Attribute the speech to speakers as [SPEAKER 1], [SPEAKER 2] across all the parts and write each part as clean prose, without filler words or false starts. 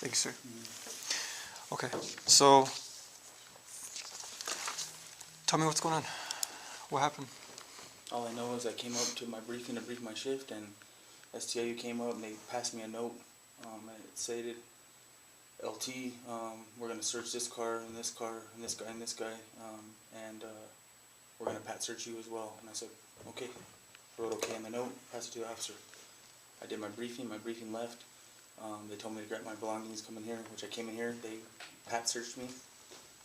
[SPEAKER 1] Thank you, sir. Okay, so tell me what's going on. What happened?
[SPEAKER 2] All I know is I came up to my briefing to brief my shift, and STIU came up and they passed me a note. And it stated, LT, we're going to search this car and this car and this guy and this guy, and we're going to pat search you as well. And I said, okay. Wrote okay on the note, passed it to the officer. I did my briefing left. They told me to grab my belongings, come in here, which I came in here. They pat searched me.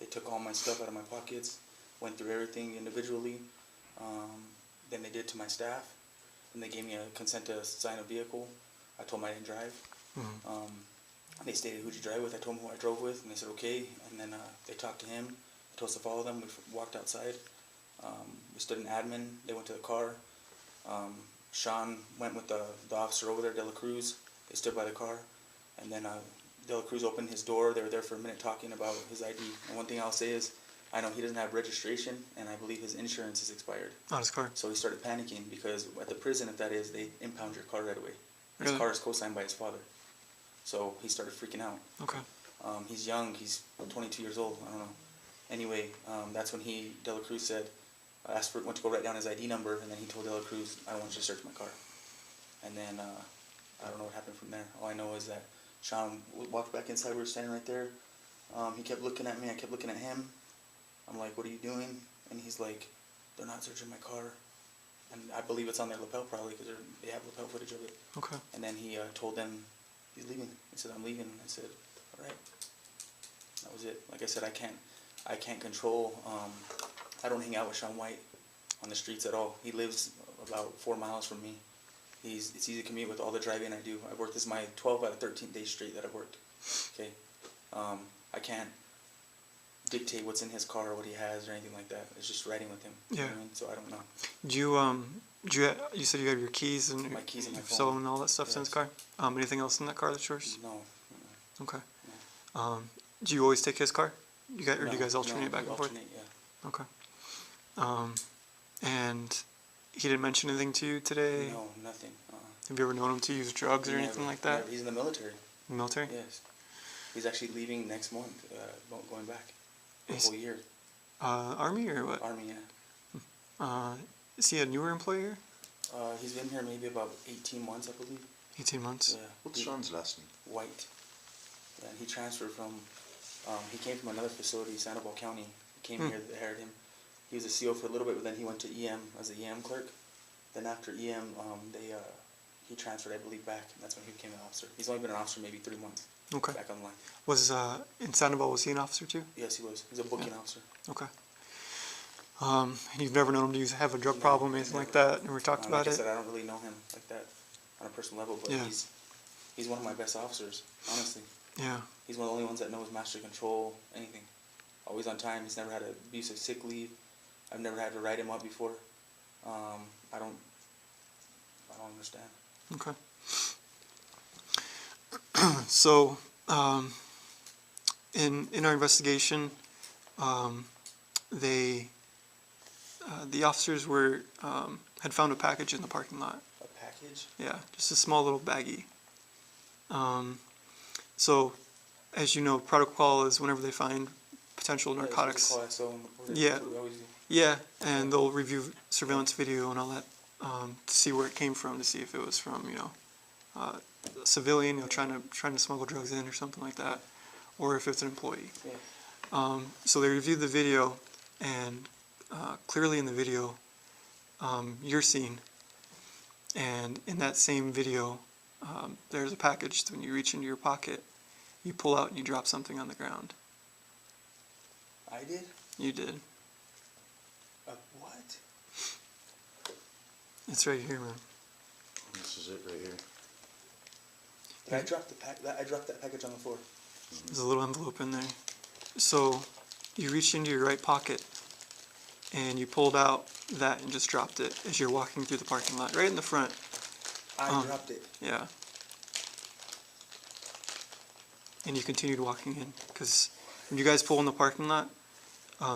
[SPEAKER 2] They took all my stuff out of my pockets, went through everything individually. Then they did to my staff, and they gave me a consent to sign a vehicle. I told them I didn't drive. They stated, who'd you drive with? I told them who I drove with, and they said, okay. And then they talked to him. They told us to follow them. We walked outside. We stood in admin. They went to the car. Sean went with the officer over there, De La Cruz. They stood by the car. And then De La Cruz opened his door. They were there for a minute talking about his ID. And one thing I'll say is, I know he doesn't have registration, and I believe his insurance is expired.
[SPEAKER 1] On his car?
[SPEAKER 2] So he started panicking because at the prison, if that is, they impound your car right away. His
[SPEAKER 1] Really?
[SPEAKER 2] car is co-signed by his father. So he started freaking out.
[SPEAKER 1] Okay.
[SPEAKER 2] He's young. He's 22 years old. I don't know. Anyway, that's when De La Cruz said, went to go write down his ID number, and then he told De La Cruz, I don't want you to search my car. And then I don't know what happened from there. All I know is that Sean walked back inside. We were standing right there. He kept looking at me. I kept looking at him. I'm like, what are you doing? And he's like, they're not searching my car. And I believe it's on their lapel probably because they have lapel footage of it. Okay. And then he told them he's leaving. He said, I'm leaving. I said, all right. That was it. Like I said, I can't control. I don't hang out with Sean White on the streets at all. He lives about 4 miles from me. It's easy to commute with all the driving I do. I've worked, this is my 12 out of 13 days straight that I've worked. Okay. I can't dictate what's in his car or what he has or anything like that. It's just riding with him. Yeah. You know what I mean? So I don't know.
[SPEAKER 1] You said you have your keys and
[SPEAKER 2] my keys and my
[SPEAKER 1] phone
[SPEAKER 2] phone
[SPEAKER 1] and all that stuff's in his car? Anything else in that car that's yours?
[SPEAKER 2] No.
[SPEAKER 1] Okay. No. Do you always take his car? Do you guys alternate back and forth?
[SPEAKER 2] Alternate, yeah.
[SPEAKER 1] Okay. And he didn't mention anything to you today?
[SPEAKER 2] No, nothing.
[SPEAKER 1] Have you ever known him to use drugs or anything like that?
[SPEAKER 2] He's in the military.
[SPEAKER 1] In the military?
[SPEAKER 2] Yes. He's actually leaving next month, going back. A whole year.
[SPEAKER 1] Army or what?
[SPEAKER 2] Army, yeah.
[SPEAKER 1] Is he a newer employer?
[SPEAKER 2] He's been here maybe about 18 months, I believe.
[SPEAKER 1] 18 months?
[SPEAKER 2] Yeah.
[SPEAKER 3] What's Sean's last name?
[SPEAKER 2] White. Yeah, and he transferred from, he came from another facility, Sandoval County. He came here, they hired him. He was a CO for a little bit, but then he went to EM as an EM clerk. Then after EM, he transferred, I believe, back, and that's when he became an officer. He's only been an officer maybe 3 months. Okay. Back on the line.
[SPEAKER 1] Was, in Sandoval, was he an officer too?
[SPEAKER 2] Yes, he was. He's a booking officer.
[SPEAKER 1] Okay. You've never known him to have a drug problem or anything like that? Never talked about it?
[SPEAKER 2] Like I said, I don't really know him like that on a personal level, but he's one of my best officers, honestly. Yeah. He's one of the only ones that knows master control, anything. Always on time. He's never had an abusive sick leave. I've never had to write him up before. I don't understand. Okay. So, in our investigation, the officers had found a package in the parking lot. A package? Yeah, just a small little baggie. So, as you know, protocol is whenever they find potential narcotics. Yeah, and they'll review surveillance video and all that to see where it came from, to see if it was from, a civilian, trying to smuggle drugs in or something like that, or if it's an employee. Yeah. So they reviewed the video, and clearly in the video, you're seen, and in that same video, there's a package. When you reach into your pocket, you pull out and you drop something on the ground. I did? You did. What? It's right here, man.
[SPEAKER 3] This is it right here.
[SPEAKER 2] I dropped that package on the floor.
[SPEAKER 1] There's a little envelope in there. So you reached into your right pocket and you pulled out that and just dropped it as you're walking through the parking lot, right in the front.
[SPEAKER 2] I dropped it.
[SPEAKER 1] Yeah. And you continued walking in, because when you guys pull in the parking lot,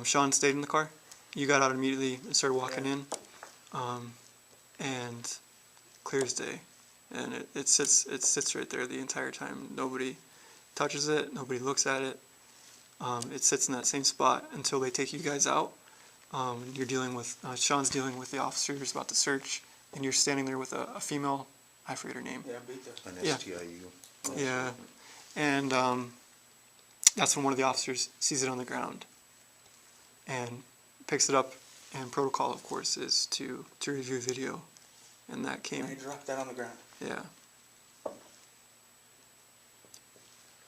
[SPEAKER 1] Sean stayed in the car. You got out immediately and started walking in, and clear as day. And it sits right there the entire time. Nobody touches it, nobody looks at it. It sits in that same spot until they take you guys out. You're dealing with, Sean's dealing with the officer who's about to search, and you're standing there with a female, I forget her name.
[SPEAKER 2] Yeah, beat that.
[SPEAKER 3] An
[SPEAKER 1] Yeah.
[SPEAKER 3] STIU.
[SPEAKER 1] Yeah, and that's when one of the officers sees it on the ground and picks it up, and protocol, of course, is to review video, and that came,
[SPEAKER 2] And I dropped that on the ground.
[SPEAKER 1] yeah.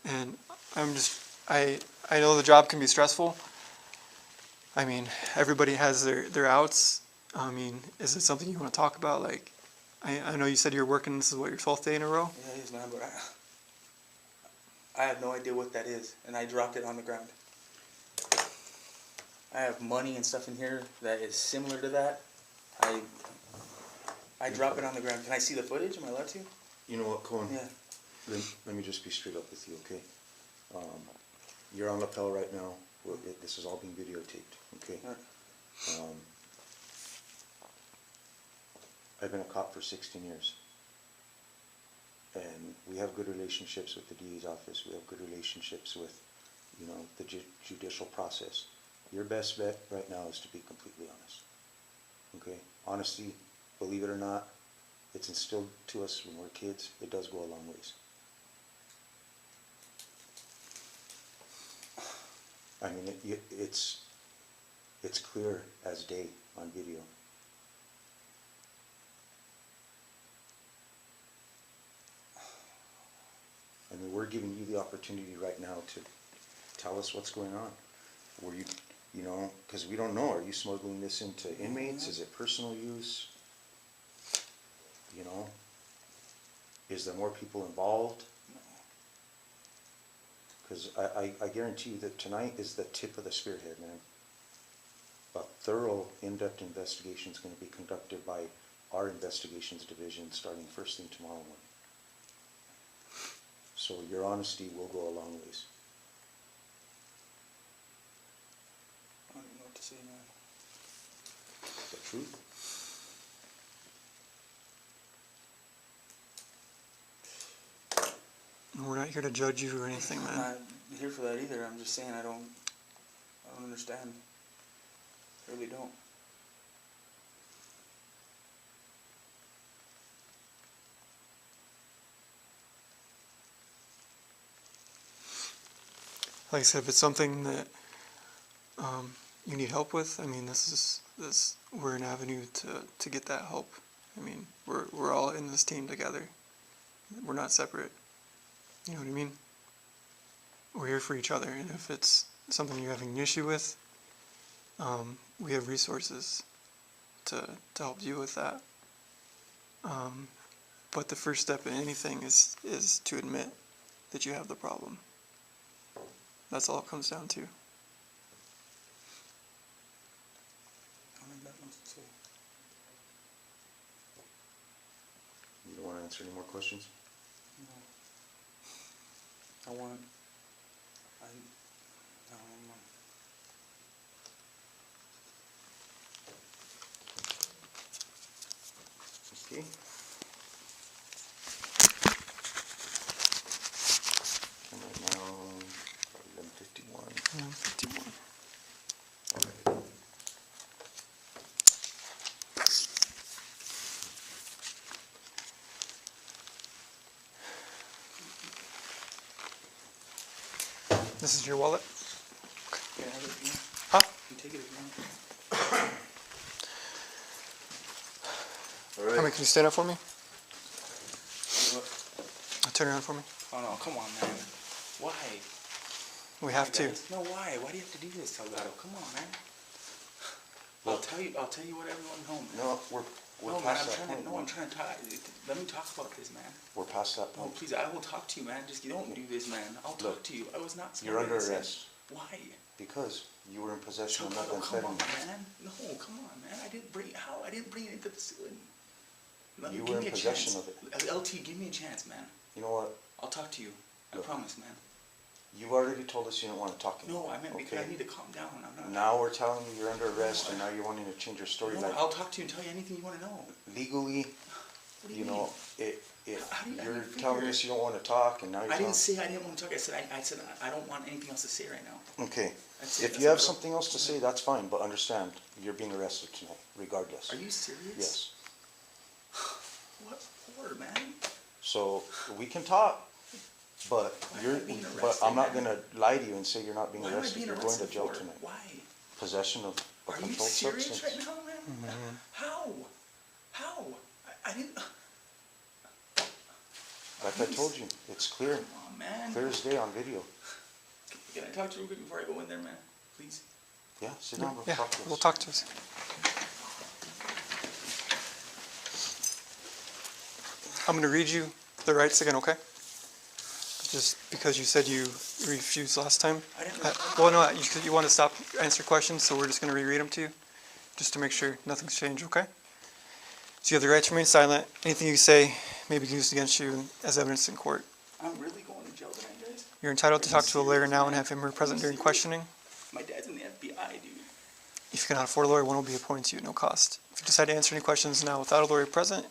[SPEAKER 1] And I know the job can be stressful. I mean, everybody has their outs. I mean, is it something you want to talk about? Like, I know you said you're working, this is what, your 12th day in a row?
[SPEAKER 2] Yeah, it is, man, but I have no idea what that is, and I dropped it on the ground. I have money and stuff in here that is similar to that. I drop it on the ground. Can I see the footage? Am I allowed to?
[SPEAKER 3] You know what, Cohen?
[SPEAKER 2] Yeah.
[SPEAKER 3] Let me just be straight up with you, okay? You're on lapel right now. This is all being videotaped, okay?
[SPEAKER 2] Alright.
[SPEAKER 3] I've been a cop for 16 years. And we have good relationships with the DA's office. We have good relationships with, you know, the judicial process. Your best bet right now is to be completely honest. Okay? Honesty, believe it or not, it's instilled to us when we're kids. It does go a long ways. I mean, it's clear as day on video. I mean, we're giving you the opportunity right now to tell us what's going on. Were you know, because we don't know, are you smuggling this into inmates? Is it personal use? You know, is there more people involved? Because I guarantee you that tonight is the tip of the spearhead, man. A thorough, in-depth investigation is going to be conducted by our investigations division starting first thing tomorrow morning. So your honesty will go a long ways.
[SPEAKER 2] I don't even know what to say, man.
[SPEAKER 3] The truth.
[SPEAKER 1] We're not here to judge you or anything,
[SPEAKER 2] I'm
[SPEAKER 1] man.
[SPEAKER 2] not here for that either. I'm just saying I don't understand. I really don't.
[SPEAKER 1] Like I said, if it's something that you need help with, I mean, we're an avenue to get that help. I mean, we're all in this team together. We're not separate. You know what I mean? We're here for each other, and if it's something you're having an issue with, we have resources to help you with that. But the first step in anything is to admit that you have the problem. That's all it comes down to.
[SPEAKER 2] I don't think that much to say.
[SPEAKER 3] You don't want to answer any more questions?
[SPEAKER 2] No. I don't know.
[SPEAKER 3] Okay. And right now, 11:51.
[SPEAKER 1] 51.
[SPEAKER 3] All right.
[SPEAKER 1] This is your wallet?
[SPEAKER 2] Yeah, have it if you want.
[SPEAKER 1] Huh?
[SPEAKER 2] You take it if you want.
[SPEAKER 3] All
[SPEAKER 1] How many,
[SPEAKER 3] right.
[SPEAKER 1] can you stand up for me?
[SPEAKER 2] What?
[SPEAKER 1] Turn around for me.
[SPEAKER 2] Oh no, come on, man. Why?
[SPEAKER 1] We have to.
[SPEAKER 2] Guys? No, why? Why do you have to do this, Salgado? Come on, man. I'll tell you what everyone home.
[SPEAKER 3] No, we're
[SPEAKER 2] No, man,
[SPEAKER 3] past that point.
[SPEAKER 2] I'm trying to talk. Let me talk about this, man.
[SPEAKER 3] We're past that
[SPEAKER 2] No,
[SPEAKER 3] point.
[SPEAKER 2] please, I will talk to you, man. Just you don't do this, man. I'll talk
[SPEAKER 3] Look,
[SPEAKER 2] to you. I was not.
[SPEAKER 3] You're under
[SPEAKER 2] smoking this.
[SPEAKER 3] arrest
[SPEAKER 2] Why?
[SPEAKER 3] because you were in possession of
[SPEAKER 2] Salgado, come on,
[SPEAKER 3] methamphetamine.
[SPEAKER 2] man. No, come on, man. I didn't bring it into the facility.
[SPEAKER 3] You
[SPEAKER 2] Give
[SPEAKER 3] were in
[SPEAKER 2] me a
[SPEAKER 3] possession
[SPEAKER 2] chance.
[SPEAKER 3] of it.
[SPEAKER 2] LT, give me a chance, man.
[SPEAKER 3] You know what?
[SPEAKER 2] I'll talk to you. I
[SPEAKER 3] Look.
[SPEAKER 2] promise, man.
[SPEAKER 3] You've already told us you don't want to talk
[SPEAKER 2] No,
[SPEAKER 3] anymore.
[SPEAKER 2] I meant because
[SPEAKER 3] okay?
[SPEAKER 2] I need to calm down. I'm not.
[SPEAKER 3] Now we're telling you you're under arrest, and now you're wanting to change your story.
[SPEAKER 2] No,
[SPEAKER 3] Like
[SPEAKER 2] I'll talk to you and tell you anything you want to know.
[SPEAKER 3] legally,
[SPEAKER 2] What do
[SPEAKER 3] you know, if
[SPEAKER 2] How do you- I
[SPEAKER 3] you're
[SPEAKER 2] didn't
[SPEAKER 3] telling
[SPEAKER 2] figure-
[SPEAKER 3] us you don't wanna talk and now you're
[SPEAKER 2] I
[SPEAKER 3] talking.
[SPEAKER 2] didn't say I didn't want to talk. I said I don't want anything else to say right now.
[SPEAKER 3] Okay,
[SPEAKER 2] That's it.
[SPEAKER 3] if
[SPEAKER 2] That's
[SPEAKER 3] you have
[SPEAKER 2] all.
[SPEAKER 3] something else to say, that's fine, but understand, you're being arrested tonight, regardless.
[SPEAKER 2] Are you serious?
[SPEAKER 3] Yes,
[SPEAKER 2] What for, man?
[SPEAKER 3] so we can talk, but
[SPEAKER 2] Why am
[SPEAKER 3] you're,
[SPEAKER 2] I being
[SPEAKER 3] but
[SPEAKER 2] arrested,
[SPEAKER 3] I'm not
[SPEAKER 2] man?
[SPEAKER 3] gonna lie to you and say you're not being
[SPEAKER 2] Why am I
[SPEAKER 3] arrested,
[SPEAKER 2] being
[SPEAKER 3] you're going to
[SPEAKER 2] arrested
[SPEAKER 3] jail
[SPEAKER 2] for?
[SPEAKER 3] tonight.
[SPEAKER 2] Why?
[SPEAKER 3] Possession of a
[SPEAKER 2] Are you
[SPEAKER 3] controlled
[SPEAKER 2] serious
[SPEAKER 3] substance.
[SPEAKER 2] right now, man? How? How? I didn't.
[SPEAKER 3] Like I told you, it's clear,
[SPEAKER 2] Come on, man.
[SPEAKER 3] clear as day on video.
[SPEAKER 2] Can I talk to you real quick before I go in there, man? Please.
[SPEAKER 3] Yeah, sit down,
[SPEAKER 1] Yeah,
[SPEAKER 3] talk to us.
[SPEAKER 1] we'll talk to us. I'm gonna read you the rights again, okay? Just because you said you refused last time.
[SPEAKER 2] I didn't.
[SPEAKER 1] Well, no, you want to stop, answer questions, so we're just gonna reread them to you, just to make sure nothing's changed, okay? So you have the right to remain silent. Anything you say may be used against you as evidence in court.
[SPEAKER 2] I'm really going to jail tonight, guys.
[SPEAKER 1] You're entitled to
[SPEAKER 2] Are you
[SPEAKER 1] talk to a lawyer
[SPEAKER 2] serious,
[SPEAKER 1] now and
[SPEAKER 2] man?
[SPEAKER 1] have him
[SPEAKER 2] Are
[SPEAKER 1] present
[SPEAKER 2] you
[SPEAKER 1] during
[SPEAKER 2] serious?
[SPEAKER 1] questioning.
[SPEAKER 2] My dad's in the FBI, dude.
[SPEAKER 1] If you cannot afford a lawyer, one will be appointed to you at no cost. If you decide to answer any questions now without a lawyer present,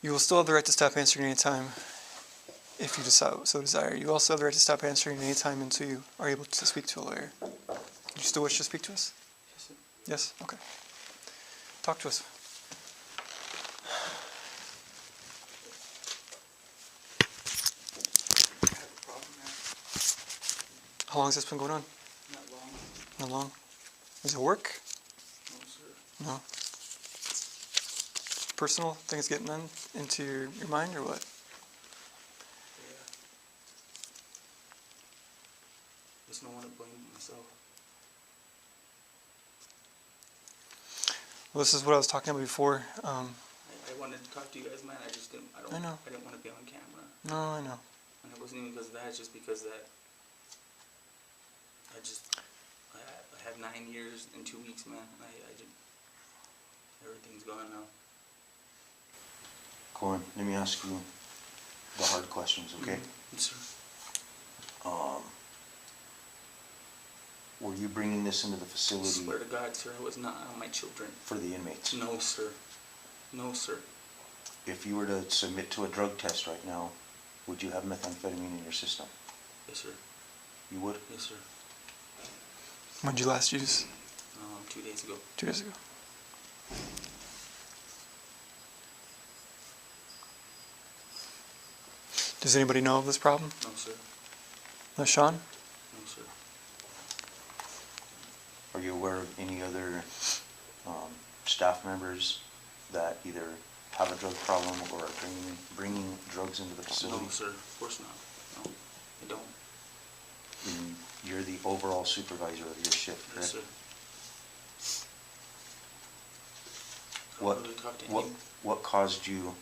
[SPEAKER 1] you will still have the right to stop answering any time if you so desire. You also have the right to stop answering any time until you are able to speak to a lawyer. Do you still wish to speak to us?
[SPEAKER 2] Yes, sir.
[SPEAKER 1] Yes? Okay. Talk to us.
[SPEAKER 2] I have a problem, man.
[SPEAKER 1] How long has this been going on?
[SPEAKER 2] Not long.
[SPEAKER 1] Not long. Is it work?
[SPEAKER 2] No, sir.
[SPEAKER 1] No. Personal things getting into your mind or what?
[SPEAKER 2] Yeah. There's no one to blame but myself.
[SPEAKER 1] Well, this is what I was talking about before.
[SPEAKER 2] I wanted to talk to you guys, man. I just didn't.
[SPEAKER 1] I know.
[SPEAKER 2] I didn't want to be on camera,
[SPEAKER 1] No, I know.
[SPEAKER 2] and it wasn't even because of that. It's just because that. I had 9 years and 2 weeks, man. I just. Everything's gone now.
[SPEAKER 3] Corin, let me ask you the hard questions, okay?
[SPEAKER 2] Yes, sir.
[SPEAKER 3] Were you bringing this into the
[SPEAKER 2] I
[SPEAKER 3] facility
[SPEAKER 2] swear to God, sir, I was not on my children.
[SPEAKER 3] for the inmates?
[SPEAKER 2] No, sir. No, sir.
[SPEAKER 3] If you were to submit to a drug test right now, would you have methamphetamine in your system?
[SPEAKER 2] Yes, sir.
[SPEAKER 3] You would?
[SPEAKER 2] Yes, sir.
[SPEAKER 1] When did you last use?
[SPEAKER 2] 2 days ago.
[SPEAKER 1] 2 days ago. Does anybody know of this problem?
[SPEAKER 2] No, sir.
[SPEAKER 1] No, Sean?
[SPEAKER 2] No, sir.
[SPEAKER 3] Are you aware of any other staff members that either have a drug problem or are bringing drugs into the facility?
[SPEAKER 2] No, sir. Of course not. No, I don't.
[SPEAKER 3] And you're the overall supervisor of your shift,
[SPEAKER 2] Yes,
[SPEAKER 3] correct?
[SPEAKER 2] sir. I
[SPEAKER 3] What,
[SPEAKER 2] don't really talk to
[SPEAKER 3] what,
[SPEAKER 2] any-
[SPEAKER 3] what caused you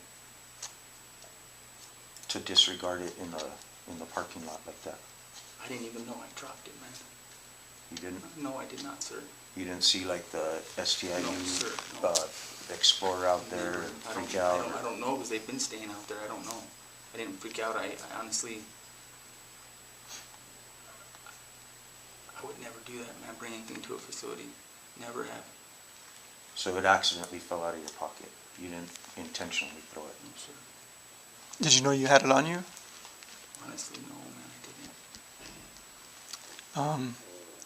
[SPEAKER 3] to disregard it in the parking lot like that?
[SPEAKER 2] I didn't even know I dropped it, man.
[SPEAKER 3] You didn't?
[SPEAKER 2] No, I did not, sir.
[SPEAKER 3] You didn't see like the STIU
[SPEAKER 2] No, sir, no.
[SPEAKER 3] Explorer out there
[SPEAKER 2] Never.
[SPEAKER 3] and
[SPEAKER 2] I don't-
[SPEAKER 3] freak out?
[SPEAKER 2] I don't know because they've been staying out there. I don't know. I didn't freak out. I honestly, I would never do that, man. Bring anything to a facility. Never have.
[SPEAKER 3] So it accidentally fell out of your pocket. You didn't intentionally throw it.
[SPEAKER 2] No, sir.
[SPEAKER 1] Did you know you had it on you?
[SPEAKER 2] Honestly, no, man. I didn't.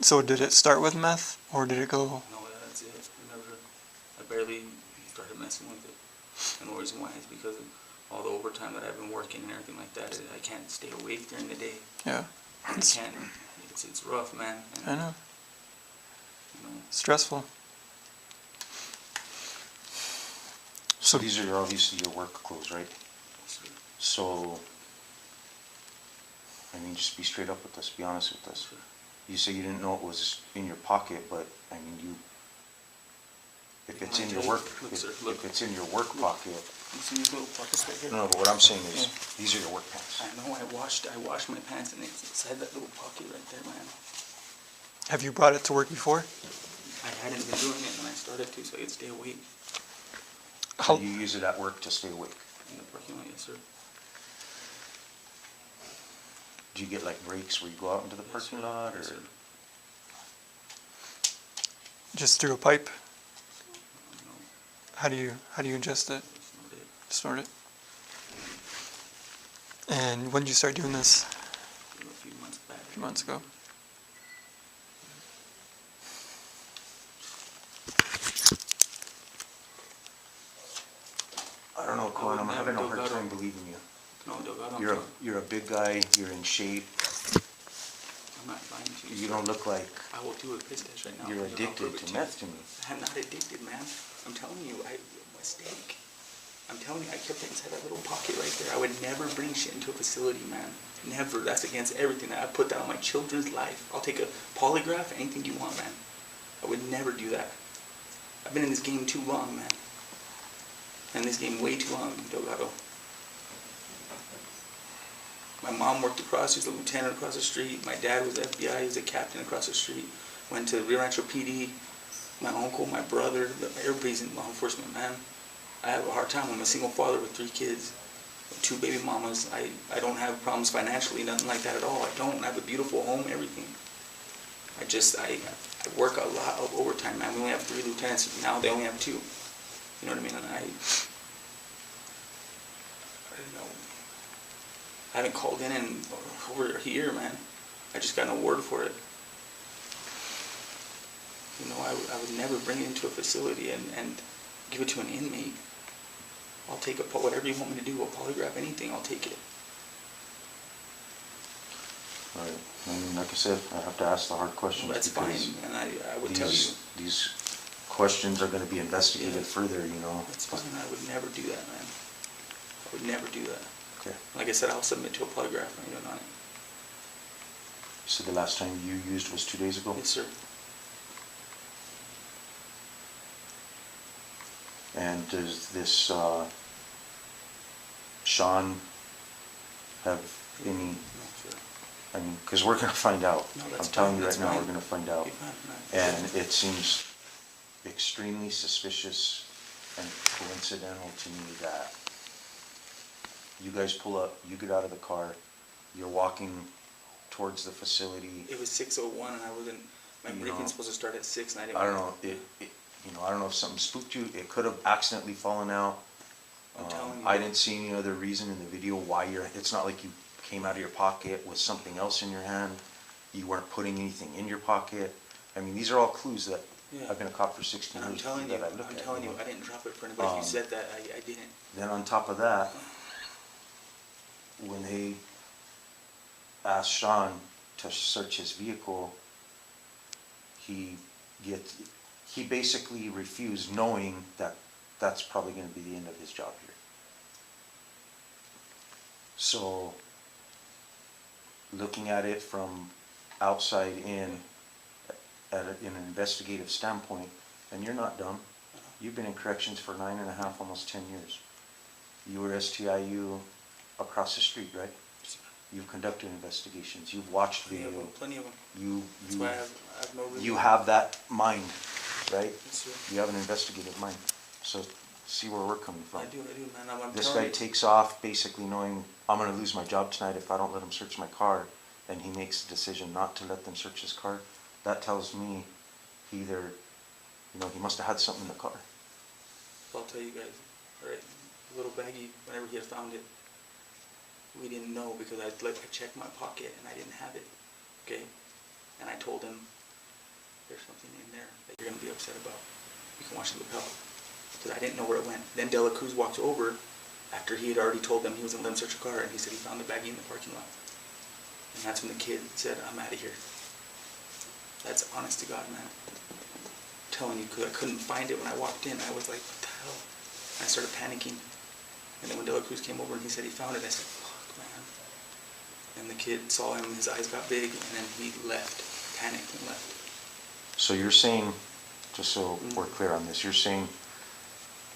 [SPEAKER 1] So did it start with meth, or did it go?
[SPEAKER 2] No, that's it. I barely started messing with it. And the reason why is because of all the overtime that I've been working and everything like that. I can't stay awake during the day.
[SPEAKER 1] Yeah,
[SPEAKER 2] I can't. It's rough, man. And,
[SPEAKER 1] I know.
[SPEAKER 2] you know,
[SPEAKER 1] Stressful.
[SPEAKER 3] So these are obviously your work clothes, right?
[SPEAKER 2] so,
[SPEAKER 3] So, I mean, just be straight up with us, be honest with us.
[SPEAKER 2] so,
[SPEAKER 3] You say you didn't know it was in your pocket, but, I mean, if
[SPEAKER 2] You
[SPEAKER 3] it's
[SPEAKER 2] wanna
[SPEAKER 3] in your
[SPEAKER 2] tell
[SPEAKER 3] work,
[SPEAKER 2] you? Look, sir, look.
[SPEAKER 3] if it's in your work pocket,
[SPEAKER 2] you see these little pockets right here?
[SPEAKER 3] no, but what I'm saying is,
[SPEAKER 2] Yeah.
[SPEAKER 3] these are your work pants.
[SPEAKER 2] I know. I washed my pants and it's inside that little pocket right there, man.
[SPEAKER 1] Have you brought it to work before?
[SPEAKER 2] I hadn't been doing it when I started to, so I could stay awake
[SPEAKER 3] So
[SPEAKER 1] How,
[SPEAKER 3] you use it at work to stay awake.
[SPEAKER 2] in the parking lot. Yes, sir.
[SPEAKER 3] Do you get like breaks where you go out into the
[SPEAKER 2] Yes,
[SPEAKER 3] parking
[SPEAKER 2] sir.
[SPEAKER 3] lot, or?
[SPEAKER 2] Yes, sir.
[SPEAKER 1] just through a pipe?
[SPEAKER 2] No,
[SPEAKER 1] How do you ingest it?
[SPEAKER 2] that's not it.
[SPEAKER 1] Snort it? And when did you start doing this?
[SPEAKER 2] A few months back.
[SPEAKER 1] A few months ago.
[SPEAKER 3] I don't know, Quan, I'm having a hard time believing you.
[SPEAKER 2] No, Delgado.
[SPEAKER 3] You're a big guy, you're in shape,
[SPEAKER 2] I'm not lying to you.
[SPEAKER 3] you don't look like
[SPEAKER 2] I will do a piss test right now.
[SPEAKER 3] you're
[SPEAKER 2] I'll
[SPEAKER 3] addicted
[SPEAKER 2] prove it
[SPEAKER 3] to meth to me.
[SPEAKER 2] I'm not addicted, man. I'm telling you, mistake. I'm telling you, I kept it inside that little pocket right there. I would never bring shit into a facility, man. Never. That's against everything. I put that on my children's life. I'll take a polygraph, anything you want, man. I would never do that. I've been in this game too long, man. In this game way too long, Delgado. My mom worked across, she was a lieutenant across the street. My dad was FBI, he was a captain across the street. Went to Rio Rancho PD. My uncle, my brother, everybody's in law enforcement, man. I have a hard time. I'm a single father with 3 kids, 2 baby mamas. I don't have problems financially, nothing like that at all. I don't. I have a beautiful home, everything. I work a lot of overtime, man. We only have 3 lieutenants. Now they only have 2. You know what I mean? And I don't know. I haven't called in over a year, man. I just got an award for it. You know, I would never bring it into a facility and give it to an inmate. I'll take whatever you want me to do, a polygraph, anything, I'll take it.
[SPEAKER 3] All right. I mean, like I said, I have to ask the hard questions.
[SPEAKER 2] Well, that's fine, and I would tell you.
[SPEAKER 3] These questions are going to be investigated further, you know.
[SPEAKER 2] That's fine, I would never do that, man. I would never do that.
[SPEAKER 3] Okay.
[SPEAKER 2] Like I said, I'll submit to a polygraph on it.
[SPEAKER 3] So the last time you used was 2 days ago?
[SPEAKER 2] Yes, sir.
[SPEAKER 3] And does this Sean have any,
[SPEAKER 2] No, sir.
[SPEAKER 3] I mean, because we're going to find out.
[SPEAKER 2] No, that's
[SPEAKER 3] I'm telling
[SPEAKER 2] fine,
[SPEAKER 3] you right
[SPEAKER 2] that's
[SPEAKER 3] now,
[SPEAKER 2] fine.
[SPEAKER 3] we're going to find out.
[SPEAKER 2] Be fine, man.
[SPEAKER 3] And it seems extremely suspicious and coincidental to me that you guys pull up, you get out of the car, you're walking towards the facility.
[SPEAKER 2] It was 6:01 and I wasn't, my
[SPEAKER 3] You
[SPEAKER 2] briefing's
[SPEAKER 3] know,
[SPEAKER 2] supposed to start at 6 and I didn't.
[SPEAKER 3] I don't know, I don't know if something spooked you. It could have accidentally fallen out.
[SPEAKER 2] I'm telling you.
[SPEAKER 3] I didn't see any other reason in the video why it's not like you came out of your pocket with something else in your hand. You weren't putting anything in your pocket. I mean, these are all clues that I've been a cop for 16
[SPEAKER 2] And
[SPEAKER 3] years.
[SPEAKER 2] I'm telling you, I didn't drop it for anybody. If you said that, I didn't.
[SPEAKER 3] Then on top of that, when they asked Sean to search his vehicle, he basically refused, knowing that that's probably going to be the end of his job here. So, looking at it from outside in, in an investigative standpoint, and you're not dumb. You've been in corrections for 9.5, almost 10 years. You were STIU across the street, right? You've conducted investigations. You've watched video.
[SPEAKER 2] Plenty of them.
[SPEAKER 3] That's
[SPEAKER 2] why I have no reason.
[SPEAKER 3] You have that mind, right?
[SPEAKER 2] Yes, sir.
[SPEAKER 3] You have an investigative mind. So see where we're coming from.
[SPEAKER 2] I do, man. I'm
[SPEAKER 3] This
[SPEAKER 2] telling
[SPEAKER 3] guy
[SPEAKER 2] you.
[SPEAKER 3] takes off basically knowing I'm going to lose my job tonight if I don't let him search my car, and he makes the decision not to let them search his car. That tells me he either, he must have had something in the car.
[SPEAKER 2] I'll tell you guys, right? The little baggie, whenever he had found it, we didn't know because I checked my pocket and I didn't have it, okay? And I told him, there's something in there that you're going to be upset about. You can watch the lapel. Because I didn't know where it went. Then De La Cruz walked over after he had already told them he was going to let him search a car, and he said he found the baggie in the parking lot. And that's when the kid said, I'm out of here. That's honest to God, man. I'm telling you, because I couldn't find it when I walked in. I was like, what the hell? And I started panicking. And then when De La Cruz came over and he said he found it, I said, fuck, man. And the kid saw him, his eyes got big, and then he left, panicked and left.
[SPEAKER 3] So you're saying, just so we're clear on this, you're saying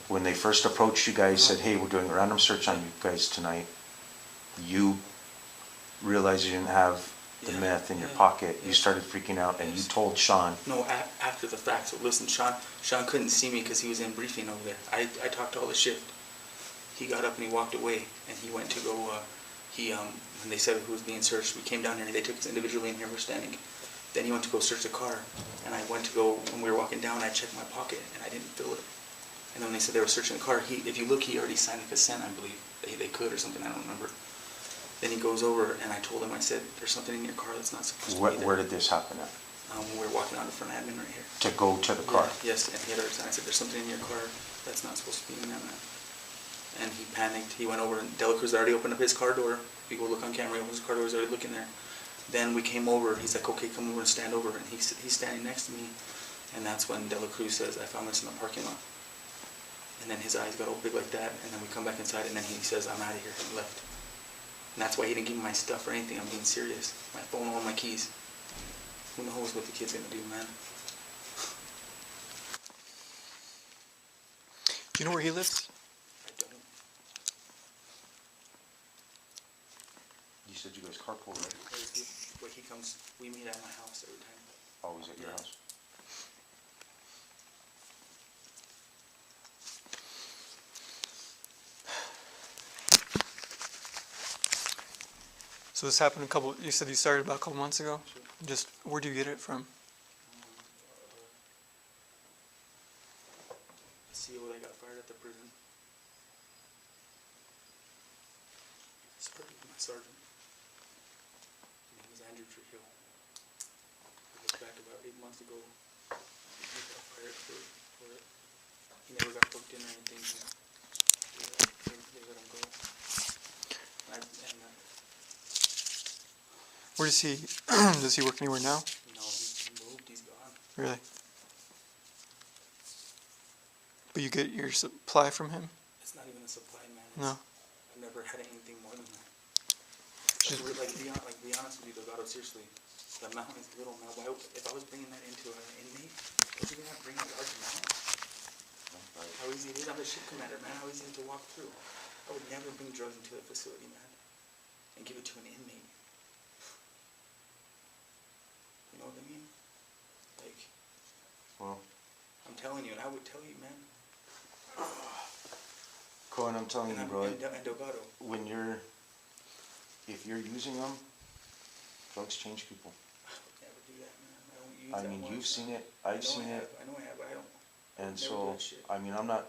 [SPEAKER 3] when they first approached you guys, said, hey, we're doing a random search on you guys tonight, you realized you didn't have the meth in your pocket, you started freaking out, and you told Sean.
[SPEAKER 2] No, after the fact. So listen, Sean couldn't see me because he was in briefing over there. I talked to all the shift. He got up and he walked away, and he went to go, when they said who was being searched, we came down here and they took us individually, and here we're standing. Then he went to go search the car, and I went to go, when we were walking down, I checked my pocket, and I didn't feel it. And then when they said they were searching the car, if you look, he already signed a consent, I believe. They could or something, I don't remember. Then he goes over, and I told him, I said, there's something in your car that's not supposed to be there.
[SPEAKER 3] Where did this happen at?
[SPEAKER 2] When we were walking out in front of admin right here.
[SPEAKER 3] To go to the car?
[SPEAKER 2] Yeah, yes, and he had already said, I said, there's something in your car that's not supposed to be in there, man. And he panicked. He went over, and Delacruz already opened up his car door. If you go look on camera, he opened his car door, he was already looking there. Then we came over. He's like, okay, come over and stand over. And he's standing next to me. And that's when Delacruz says, I found this in the parking lot. And then his eyes got all big like that. And then we come back inside, and then he says, I'm out of here. He left. And that's why he didn't give me my stuff or anything. I'm being serious. My phone, all my keys. Who knows what the kid's gonna do, man?
[SPEAKER 1] Do you know where he lives?
[SPEAKER 2] I don't.
[SPEAKER 3] You said you guys carpool, right?
[SPEAKER 2] When he comes, we meet at my house every time.
[SPEAKER 3] Always at your
[SPEAKER 2] Yeah.
[SPEAKER 3] house?
[SPEAKER 1] So this happened you said you started about a couple months ago?
[SPEAKER 2] Sure.
[SPEAKER 1] Just, where do you get it from?
[SPEAKER 2] CEO that got fired at the prison. Started with my sergeant. His name is Andrew Trujillo. It was back about 8 months ago. He got fired for it. He never got hooked in or anything. They let him go.
[SPEAKER 1] Where does he, does he work anywhere now?
[SPEAKER 2] No, he moved. He's gone.
[SPEAKER 1] Really? But you get your supply from him?
[SPEAKER 2] It's not even a supply, man.
[SPEAKER 1] No.
[SPEAKER 2] I've never had anything more than that.
[SPEAKER 1] Just-
[SPEAKER 2] Be honest with you, Delgado, seriously, the amount is little, man. Why, if I was bringing that into an inmate, was he gonna bring a large amount? How easy it is? I'm a ship commander, man. How easy it is to walk through? I would never bring drugs into a facility, man, and give it to an inmate. You know what I mean? Like,
[SPEAKER 3] Well,
[SPEAKER 2] I'm telling you, and I would tell you, man.
[SPEAKER 3] Cohen, I'm telling you, bro,
[SPEAKER 2] And Delgado.
[SPEAKER 3] if you're using them, drugs change people.
[SPEAKER 2] I would never do that, man. I don't use
[SPEAKER 3] I
[SPEAKER 2] that
[SPEAKER 3] mean,
[SPEAKER 2] much,
[SPEAKER 3] you've seen
[SPEAKER 2] man.
[SPEAKER 3] it, I've seen it,
[SPEAKER 2] I know I have, but I don't.
[SPEAKER 3] and
[SPEAKER 2] never do
[SPEAKER 3] so,
[SPEAKER 2] that shit.
[SPEAKER 3] I mean, I'm not,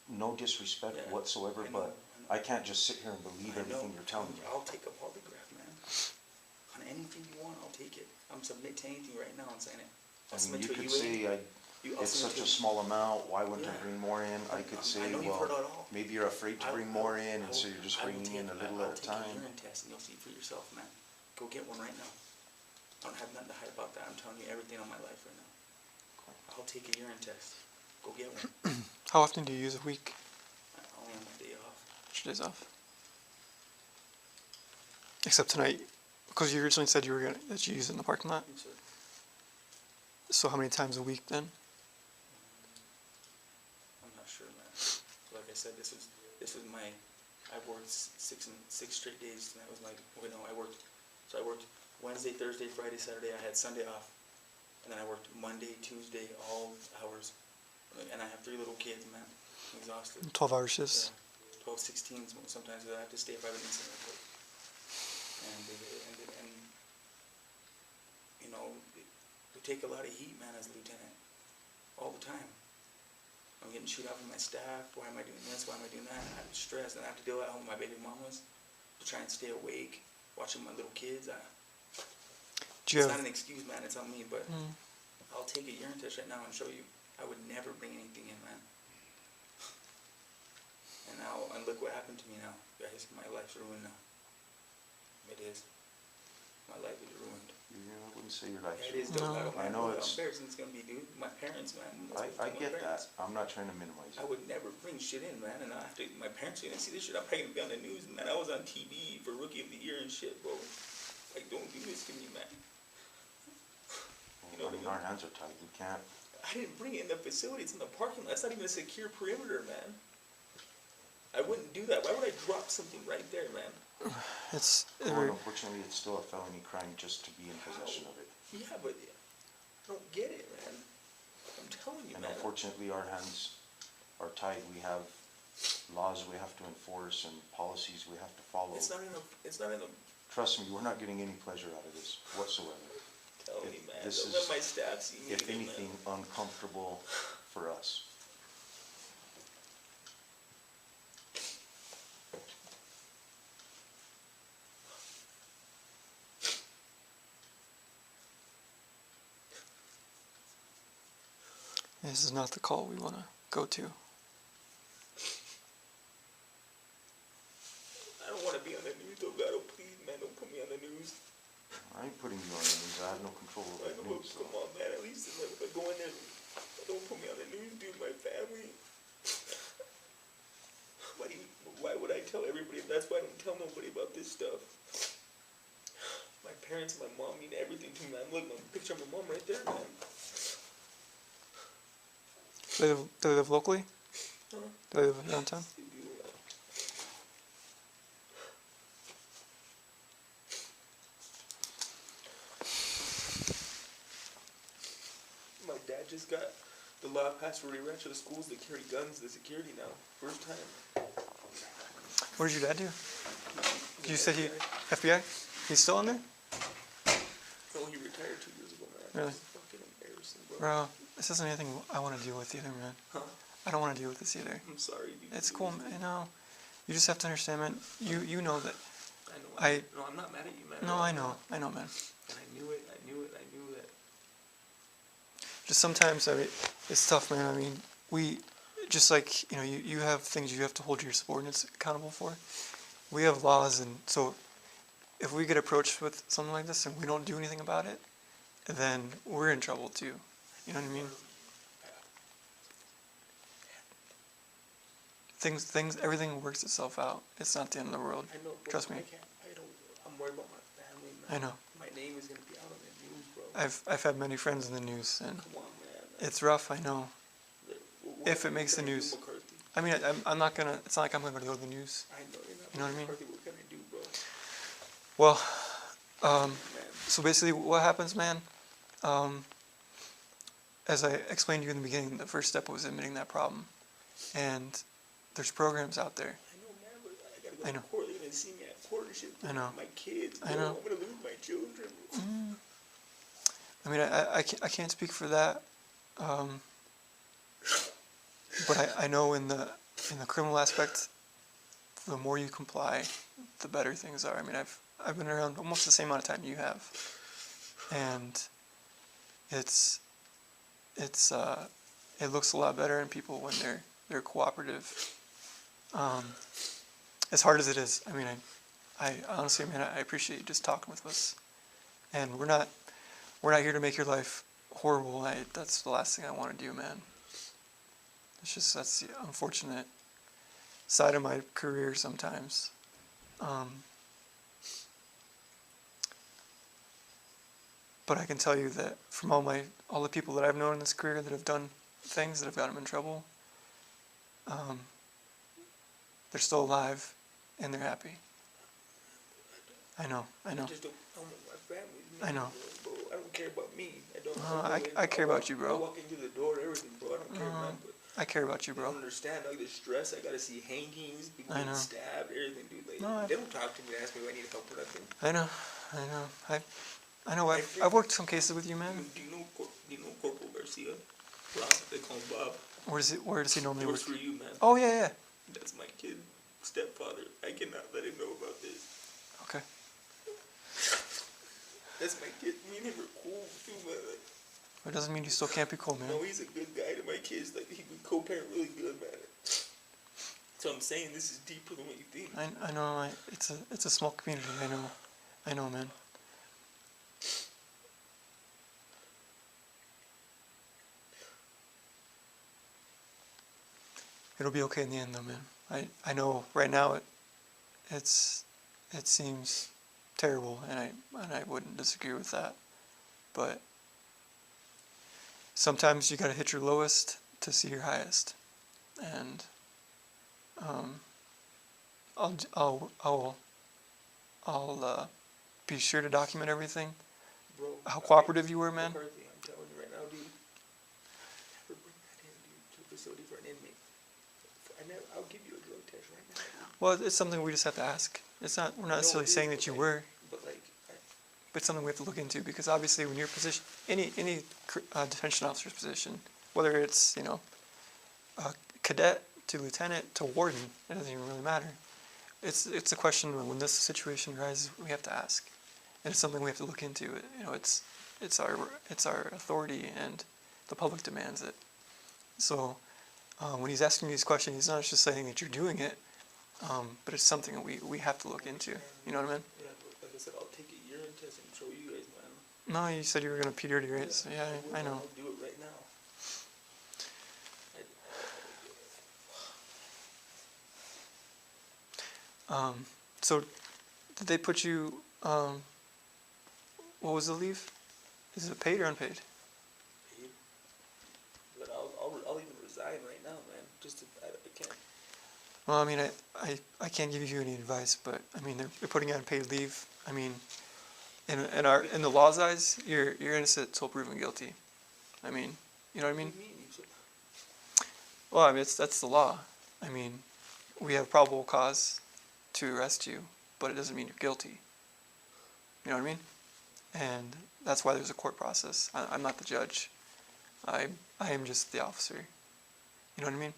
[SPEAKER 3] no disrespect
[SPEAKER 2] Yeah,
[SPEAKER 3] whatsoever,
[SPEAKER 2] I know,
[SPEAKER 3] but I can't just sit here and believe
[SPEAKER 2] I know.
[SPEAKER 3] everything you're telling me.
[SPEAKER 2] I'll take a polygraph, man. On anything you want, I'll take it. I'm submit to anything right now and sign it.
[SPEAKER 3] I
[SPEAKER 2] I'll
[SPEAKER 3] mean,
[SPEAKER 2] submit
[SPEAKER 3] you
[SPEAKER 2] to a
[SPEAKER 3] could
[SPEAKER 2] UA.
[SPEAKER 3] say, it's such a small amount, why wouldn't I
[SPEAKER 2] Yeah.
[SPEAKER 3] bring more in? I could say,
[SPEAKER 2] I know you've
[SPEAKER 3] well,
[SPEAKER 2] heard it all.
[SPEAKER 3] maybe you're afraid to bring more in, and so you're just
[SPEAKER 2] I will
[SPEAKER 3] bringing in a
[SPEAKER 2] take-
[SPEAKER 3] little
[SPEAKER 2] I'll
[SPEAKER 3] at a
[SPEAKER 2] take a
[SPEAKER 3] time.
[SPEAKER 2] urine test and you'll see for yourself, man. Go get one right now. I don't have nothing to hide about that. I'm telling you everything on my life right now. I'll take a urine test. Go get one.
[SPEAKER 1] How often do you use a week?
[SPEAKER 2] Only on my day off.
[SPEAKER 1] Your days off? Except tonight, because you originally said that you use it in the parking lot.
[SPEAKER 2] Yes, sir.
[SPEAKER 1] So how many times a week then?
[SPEAKER 2] I'm not sure, man. Like I said, this was my. I worked six straight days. And that was my. Wait, no, I worked Wednesday, Thursday, Friday, Saturday. I had Sunday off, and then I worked Monday, Tuesday, all hours. And I have 3 little kids, man. I'm exhausted.
[SPEAKER 1] 12-hour shifts?
[SPEAKER 2] Yeah. 12, 16s. Sometimes I have to stay if I have an incident. And you know, we take a lot of heat, man, as a lieutenant. All the time. I'm getting chewed out from my staff. Why am I doing this? Why am I doing that? I'm stressed, and I have to deal at home with my baby mamas to try and stay awake, watching my little kids. It's not an excuse, man. It's on me, but I'll take a urine test right now and show you. I would never bring anything in, man. And look what happened to me now, guys. My life's ruined now. It is. My life is ruined.
[SPEAKER 3] Yeah, I wouldn't say your life's
[SPEAKER 2] It is,
[SPEAKER 1] No.
[SPEAKER 2] though.
[SPEAKER 3] I know
[SPEAKER 2] How
[SPEAKER 3] it's-
[SPEAKER 2] embarrassing it's gonna be, dude. My parents, man.
[SPEAKER 3] I get that. I'm not trying to minimize
[SPEAKER 2] I
[SPEAKER 3] it.
[SPEAKER 2] would never bring shit in, man. And after my parents are gonna see this shit, I'm probably gonna be on the news, man. I was on TV for Rookie of the Year and shit, bro. Like, don't do this to me, man. You know
[SPEAKER 3] I
[SPEAKER 2] what
[SPEAKER 3] mean, our hands are tied. We can't.
[SPEAKER 2] I didn't bring it in the facility. It's in the parking lot. That's not even a secure perimeter, man. I wouldn't do that. Why would I drop something right there, man?
[SPEAKER 1] It's
[SPEAKER 3] Well, unfortunately, it's still a felony crime just to be in possession of it.
[SPEAKER 2] Yeah, but I don't get it, man. I'm telling you,
[SPEAKER 3] And
[SPEAKER 2] man.
[SPEAKER 3] unfortunately, our hands are tied. We have laws we have to enforce and policies we have to follow.
[SPEAKER 2] It's not in a.
[SPEAKER 3] Trust me, we're not getting any pleasure out of this whatsoever.
[SPEAKER 2] Tell me, man.
[SPEAKER 3] This
[SPEAKER 2] Don't
[SPEAKER 3] is,
[SPEAKER 2] let my staff see me.
[SPEAKER 3] if
[SPEAKER 2] again, man.
[SPEAKER 3] anything, uncomfortable for us.
[SPEAKER 1] This is not the call we want to go to.
[SPEAKER 2] I don't want to be on the news, though, God. Oh, please, man, don't put me on the news.
[SPEAKER 3] I ain't putting you on the news. I have no control over
[SPEAKER 2] I
[SPEAKER 3] the
[SPEAKER 2] know,
[SPEAKER 3] news.
[SPEAKER 2] come on, man. At least if I go in there, don't put me on the news, dude. My family. Why would I tell everybody? That's why I don't tell nobody about this stuff. My parents and my mom mean everything to me, man. Look, my picture of my mom right there, man.
[SPEAKER 1] Do they live locally?
[SPEAKER 2] Huh?
[SPEAKER 1] Do they live downtown?
[SPEAKER 2] My dad just got the law passed for the schools that carry guns, the security now. First time.
[SPEAKER 1] What did your dad do? You said he FBI? He's still in there?
[SPEAKER 2] No, he retired 2 years ago, man.
[SPEAKER 1] Really?
[SPEAKER 2] It's fucking embarrassing, bro.
[SPEAKER 1] Bro, this isn't anything I want to deal with either, man.
[SPEAKER 2] Huh?
[SPEAKER 1] I don't want to deal with this either.
[SPEAKER 2] I'm sorry, dude.
[SPEAKER 1] It's cool, man. You know, you just have to understand, man. You know that.
[SPEAKER 2] I know. No, I'm not mad at you, man.
[SPEAKER 1] No, I know, man.
[SPEAKER 2] And I knew it. I knew that.
[SPEAKER 1] Just sometimes, I mean, it's tough, man. I mean, we, just like, you know, you have things you have to hold your subordinates accountable for. We have laws, and so if we get approached with something like this and we don't do anything about it, then we're in trouble too. You know what I mean? Everything works itself out. It's not the end of the world.
[SPEAKER 2] I know, bro.
[SPEAKER 1] Trust me.
[SPEAKER 2] I'm worried about my family, man.
[SPEAKER 1] I know.
[SPEAKER 2] My name is gonna be out on the news, bro.
[SPEAKER 1] I've had many friends in the news, and
[SPEAKER 2] Come on, man.
[SPEAKER 1] it's rough. I know.
[SPEAKER 2] What
[SPEAKER 1] If it makes the
[SPEAKER 2] gonna do,
[SPEAKER 1] news.
[SPEAKER 2] McCarthy?
[SPEAKER 1] I mean, I'm not gonna. It's not like I'm gonna go to the news.
[SPEAKER 2] I know you're not.
[SPEAKER 1] You know what I mean?
[SPEAKER 2] McCarthy, what can I do, bro?
[SPEAKER 1] Well,
[SPEAKER 2] Man.
[SPEAKER 1] so basically, what happens, man? As I explained to you in the beginning, the first step was admitting that problem, and there's programs out there.
[SPEAKER 2] I know, man, but I gotta go
[SPEAKER 1] I
[SPEAKER 2] to
[SPEAKER 1] know.
[SPEAKER 2] court. They're gonna see me at court and shit.
[SPEAKER 1] I know.
[SPEAKER 2] My kids, bro.
[SPEAKER 1] I know.
[SPEAKER 2] I'm gonna lose my children.
[SPEAKER 1] I mean, I can't speak for that, but I know in the criminal aspect, the more you comply, the better things are. I mean, I've been around almost the same amount of time you have, and it looks a lot better in people when they're cooperative. As hard as it is, I mean, I honestly, man, I appreciate you just talking with us, and we're not here to make your life horrible. That's the last thing I want to do, man. It's just, that's the unfortunate side of my career sometimes. But I can tell you that from all the people that I've known in this career that have done things that have gotten them in trouble, they're still alive and they're happy. I know.
[SPEAKER 2] I just don't want my family.
[SPEAKER 1] I know.
[SPEAKER 2] Bro, I don't care about me.
[SPEAKER 1] I care about you,
[SPEAKER 2] I
[SPEAKER 1] bro.
[SPEAKER 2] walk into the door, everything, bro. I don't care, man. But
[SPEAKER 1] I care about you,
[SPEAKER 2] I
[SPEAKER 1] bro.
[SPEAKER 2] don't understand, like, the stress. I gotta see hangings, people
[SPEAKER 1] I
[SPEAKER 2] getting
[SPEAKER 1] know.
[SPEAKER 2] stabbed, everything, dude. Like,
[SPEAKER 1] No,
[SPEAKER 2] they don't talk to me and ask me if I need help or nothing.
[SPEAKER 1] I know. I know. I've worked some cases with you, man.
[SPEAKER 2] Do you know Corporal Garcia? Rob, they call him Bob.
[SPEAKER 1] Where does he normally
[SPEAKER 2] He
[SPEAKER 1] work?
[SPEAKER 2] works for you, man.
[SPEAKER 1] Oh yeah.
[SPEAKER 2] That's my kid, stepfather. I cannot let him know about this.
[SPEAKER 1] Okay.
[SPEAKER 2] That's my kid. Me and him are cool too, man. Like,
[SPEAKER 1] It doesn't mean you still can't be cool, man.
[SPEAKER 2] no, he's a good guy to my kids. Like, he would co-parent really good, man. So I'm saying this is deeper than what you think.
[SPEAKER 1] I know. It's a small community. I know, man. It'll be okay in the end, though, man. I know right now it seems terrible, and I wouldn't disagree with that. But sometimes you gotta hit your lowest to see your highest, and I'll be sure to document everything.
[SPEAKER 2] Bro,
[SPEAKER 1] How cooperative you were, man.
[SPEAKER 2] McCarthy, I'm telling you right now, dude. Never bring that in, dude, to a facility for an inmate. I'll give you a drug test right now.
[SPEAKER 1] Well, it's something we just have to ask. We're not necessarily saying that you were,
[SPEAKER 2] But like,
[SPEAKER 1] but it's something we have to look into, because obviously when you're position, any detention officer's position, whether it's cadet to lieutenant to warden, it doesn't even really matter. It's a question when this situation arises, we have to ask, and it's something we have to look into. It's our authority, and the public demands it. So when he's asking you these questions, he's not just saying that you're doing it, but it's something that we have to look into. You know what I mean?
[SPEAKER 2] Yeah, but like I said, I'll take a urine test and show you guys, man.
[SPEAKER 1] No, you said you were gonna pee dirty, right? So, yeah, I know.
[SPEAKER 2] I'll do it right now.
[SPEAKER 1] So did they put you? What was the leave? Is it paid or unpaid?
[SPEAKER 2] Paid. But I'll even resign right now, man. Just to, I can't.
[SPEAKER 1] Well, I mean, I can't give you any advice, but I mean, they're putting you on paid leave. I mean, in the law's eyes, you're innocent till proven guilty. I mean, you know what I mean?
[SPEAKER 2] What do you mean?
[SPEAKER 1] Well, I mean, that's the law. I mean, we have probable cause to arrest you, but it doesn't mean you're guilty. You know what I mean? And that's why there's a court process. I'm not the judge. I am just the officer. You know what I mean?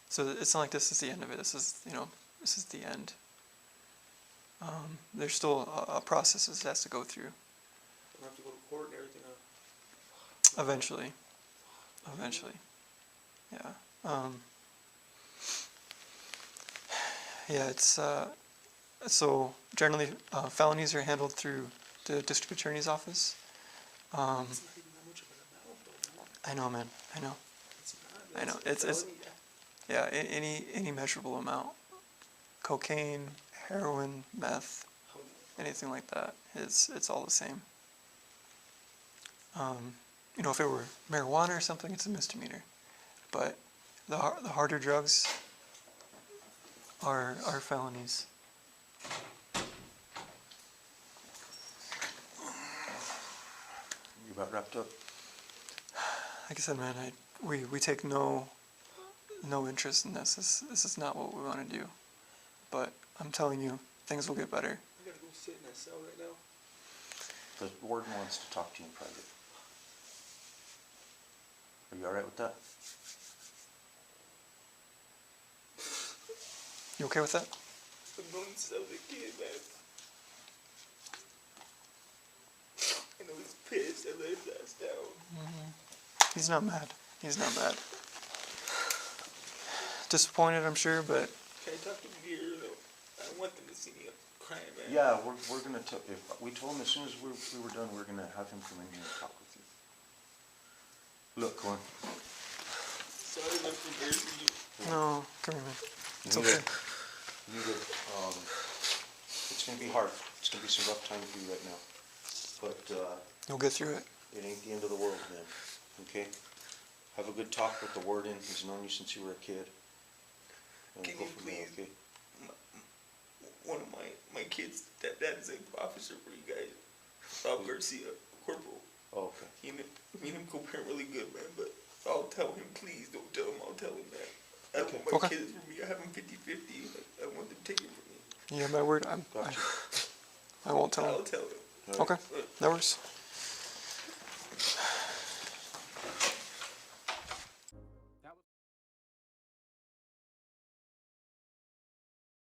[SPEAKER 1] So it's not like this is the end of it. This is the end. There's still a process that has to go through.
[SPEAKER 2] I have to go to court and everything.
[SPEAKER 1] Eventually. Yeah. Yeah, it's, so generally felonies are handled through the district attorney's office.
[SPEAKER 2] It's not even that much of an amount, though, man.
[SPEAKER 1] I know, man, I know.
[SPEAKER 2] It's
[SPEAKER 1] I know,
[SPEAKER 2] not.
[SPEAKER 1] it's yeah, any measurable amount. Cocaine, heroin, meth, anything like that, it's all the same. You know, if it were marijuana or something, it's a misdemeanor. But the harder drugs are felonies.
[SPEAKER 3] You about wrapped up?
[SPEAKER 1] Like I said, man, we take no interest in this. This is not what we want to do. But I'm telling you, things will get better.
[SPEAKER 2] I gotta go sit in that cell right now.
[SPEAKER 3] The warden wants to talk to you in private. Are you alright with that?
[SPEAKER 1] You okay with that?
[SPEAKER 2] I'm going to sell the kid, man. I know he's pissed. I let his ass down.
[SPEAKER 1] He's not mad. He's not mad. Disappointed, I'm sure, but
[SPEAKER 2] Can I talk to him here? I don't want them to see me crying, man.
[SPEAKER 3] Yeah, we're gonna if we told him as soon as we were done, we're gonna have him come in here and talk with you. Look, Corn.
[SPEAKER 2] Sorry, I'm embarrassing you.
[SPEAKER 1] no, come here, man. It's
[SPEAKER 3] You
[SPEAKER 1] okay.
[SPEAKER 3] need to, it's gonna be hard. It's gonna be some rough time for you right now. But,
[SPEAKER 1] You'll get through it.
[SPEAKER 3] it ain't the end of the world, man. Okay? Have a good talk with the warden. He's known you since you were a kid. And
[SPEAKER 2] Can
[SPEAKER 3] we'll
[SPEAKER 2] you
[SPEAKER 3] go from there,
[SPEAKER 2] please-
[SPEAKER 3] okay?
[SPEAKER 2] One of my kids, dad is an officer for you guys. Bob Garcia, corporal.
[SPEAKER 3] Oh, okay.
[SPEAKER 2] Me and him co-parent really good, man. But I'll tell him, please don't tell him. I'll tell him that. I don't want my
[SPEAKER 1] Okay.
[SPEAKER 2] kids for me. I have them 50-50. I want them taken from me.
[SPEAKER 1] You have my word.
[SPEAKER 3] Gotcha.
[SPEAKER 1] I won't tell
[SPEAKER 2] I'll
[SPEAKER 1] him.
[SPEAKER 2] tell him.
[SPEAKER 3] All right.
[SPEAKER 1] Okay, that works.